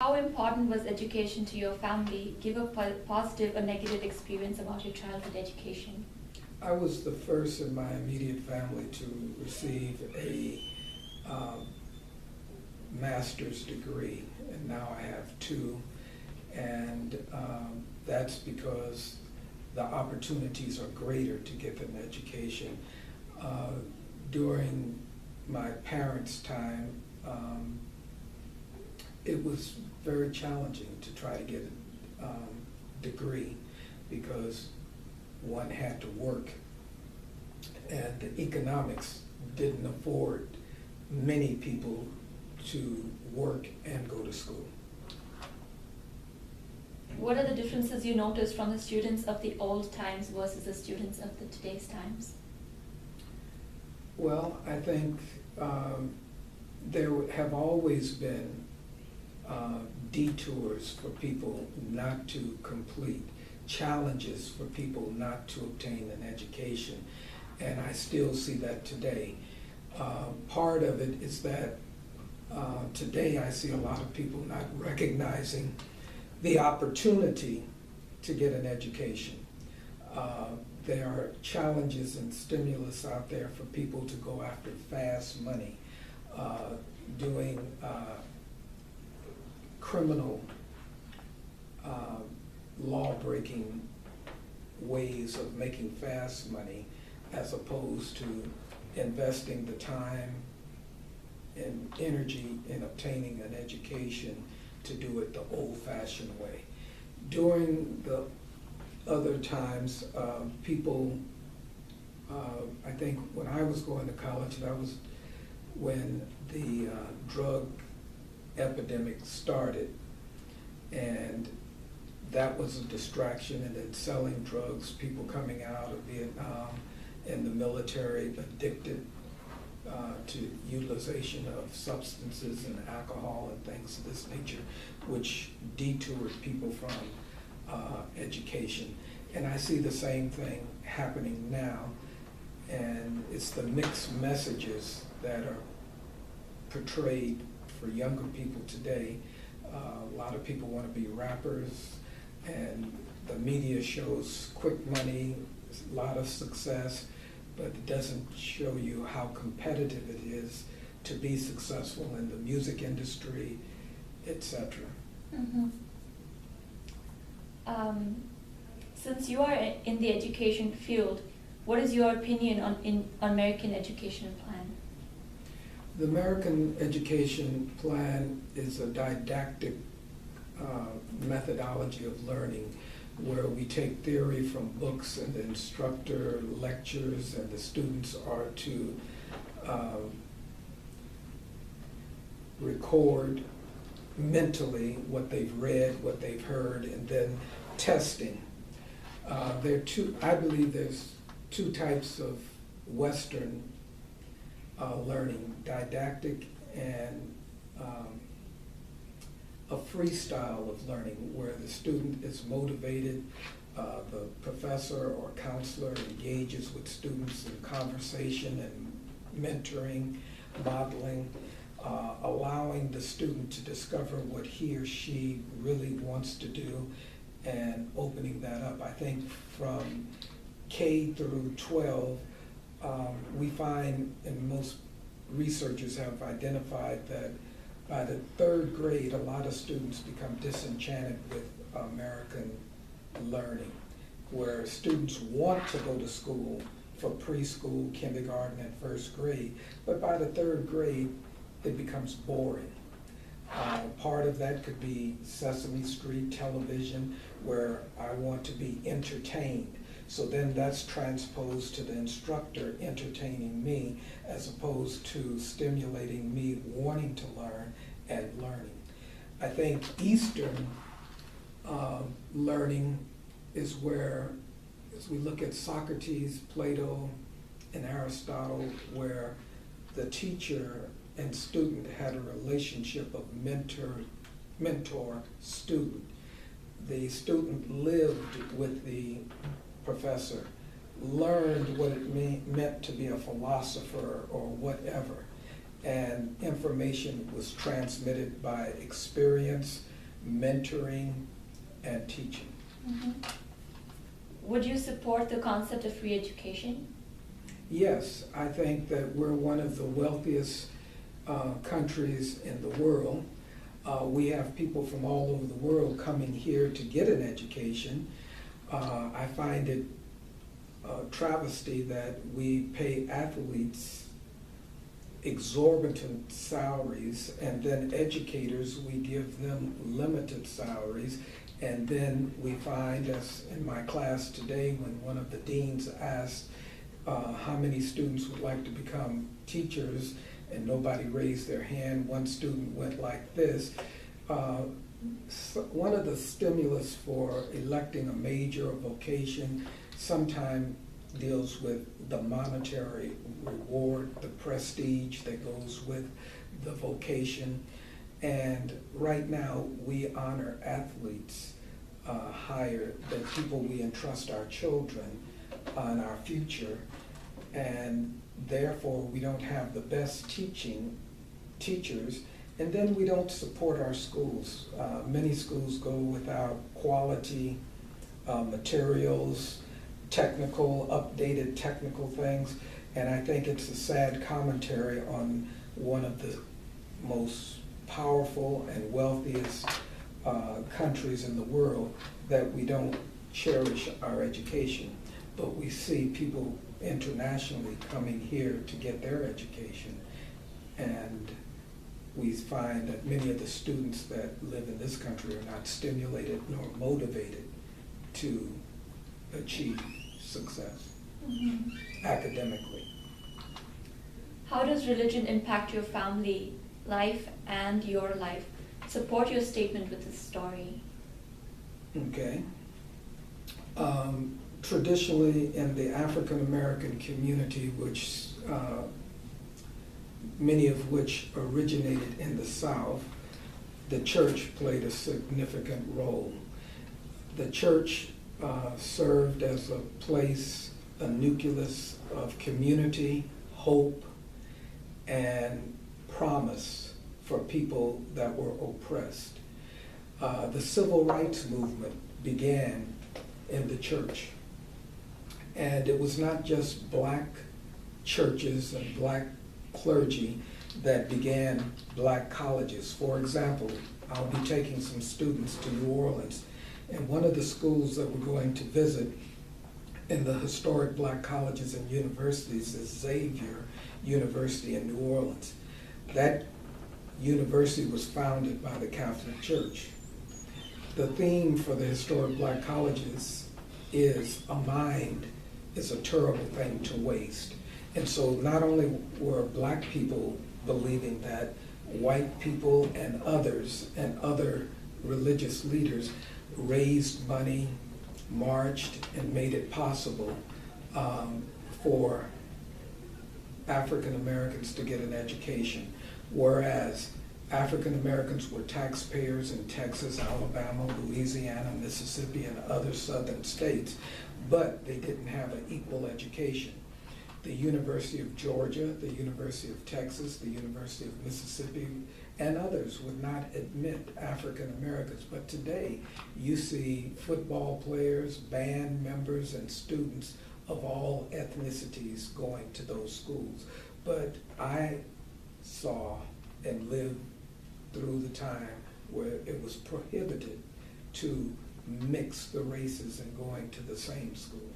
How important was education to your family? Give a positive or negative experience about your childhood education. I was the first in my immediate family to receive a master's degree, and now I have two. And that's because the opportunities are greater to get an education. During my parents' time, it was very challenging to try to get a degree because one had to work, and the economics didn't afford many people to work and go to school. What are the differences you noticed from the students of the old times versus the students of the today's times? Well, I think there have always been detours for people not to complete, challenges for people not to obtain an education, and I still see that today. Part of it is that today I see a lot of people not recognizing the opportunity to get an education. There are challenges and stimulus out there for people to go after fast money, doing criminal law-breaking ways of making fast money as opposed to investing the time and energy in obtaining an education to do it the old-fashioned way. During the other times, people, I think when I was going to college, that was when the drug epidemic started, and that was a distraction, and then selling drugs, people coming out of Vietnam in the military addicted to utilization of substances and alcohol and things of this nature, which detoured people from education. And I see the same thing happening now, and it's the mixed messages that are portrayed for younger people today. A lot of people want to be rappers, and the media shows quick money, a lot of success, but it doesn't show you how competitive it is to be successful in the music industry, etc. Mm-hmm. Since you are in the education field, what is your opinion on American education plan? The American education plan is a didactic methodology of learning where we take theory from books and the instructor lectures, and the students are to record mentally what they've read, what they've heard, and then testing. I believe there's two types of Western learning, didactic and a freestyle of learning where the student is motivated, the professor or counselor engages with students in conversation and mentoring, modeling, allowing the student to discover what he or she really wants to do and opening that up. I think from K through 12, we find, and most researchers have identified, that by the third grade, a lot of students become disenchanted with American learning, where students want to go to school for preschool, kindergarten, and first grade, but by the third grade, it becomes boring. Part of that could be Sesame Street television, where I want to be entertained. So then that's transposed to the instructor entertaining me as opposed to stimulating me wanting to learn and learning. I think Eastern learning is where, as we look at Socrates, Plato, and Aristotle, where the teacher and student had a relationship of mentor-student. The student lived with the professor, learned what it meant to be a philosopher or whatever, and information was transmitted by experience, mentoring, and teaching. Mhm. Would you support the concept of free education? Yes, I think that we're one of the wealthiest countries in the world. We have people from all over the world coming here to get an education. I find it a travesty that we pay athletes exorbitant salaries, and then educators, we give them limited salaries. And then we find, as in my class today, when one of the deans asked how many students would like to become teachers, and nobody raised their hand, one student went like this. So one of the stimulus for electing a major or vocation sometimes deals with the monetary reward, the prestige that goes with the vocation. And right now, we honor athletes higher than people we entrust our children on our future. And therefore, we don't have the best teachers, and then we don't support our schools. Many schools go without quality materials, updated technical things, and I think it's a sad commentary on one of the most powerful and wealthiest countries in the world that we don't cherish our education. But we see people internationally coming here to get their education, and we find that many of the students that live in this country are not stimulated nor motivated to achieve success academically. How does religion impact your family life and your life? Support your statement with this story. Okay. Traditionally, in the African American community, which many of which originated in the South, the church played a significant role. The church served as a place, a nucleus of community, hope, and promise for people that were oppressed. The civil rights movement began in the church. And it was not just black churches and black clergy that began black colleges. For example, I'll be taking some students to New Orleans, and one of the schools that we're going to visit in the historic black colleges and universities is Xavier University in New Orleans. That university was founded by the Catholic Church. The theme for the historic black colleges is a mind is a terrible thing to waste. And so not only were black people believing that, white people and others and other religious leaders raised money, marched, and made it possible for African Americans to get an education, whereas African Americans were taxpayers in Texas, Alabama, Louisiana, Mississippi, and other southern states, but they didn't have an equal education. The University of Georgia, the University of Texas, the University of Mississippi, and others would not admit African Americans. But today, you see football players, band members, and students of all ethnicities going to those schools. But I saw and lived through the time where it was prohibited to mix the races and going to the same school.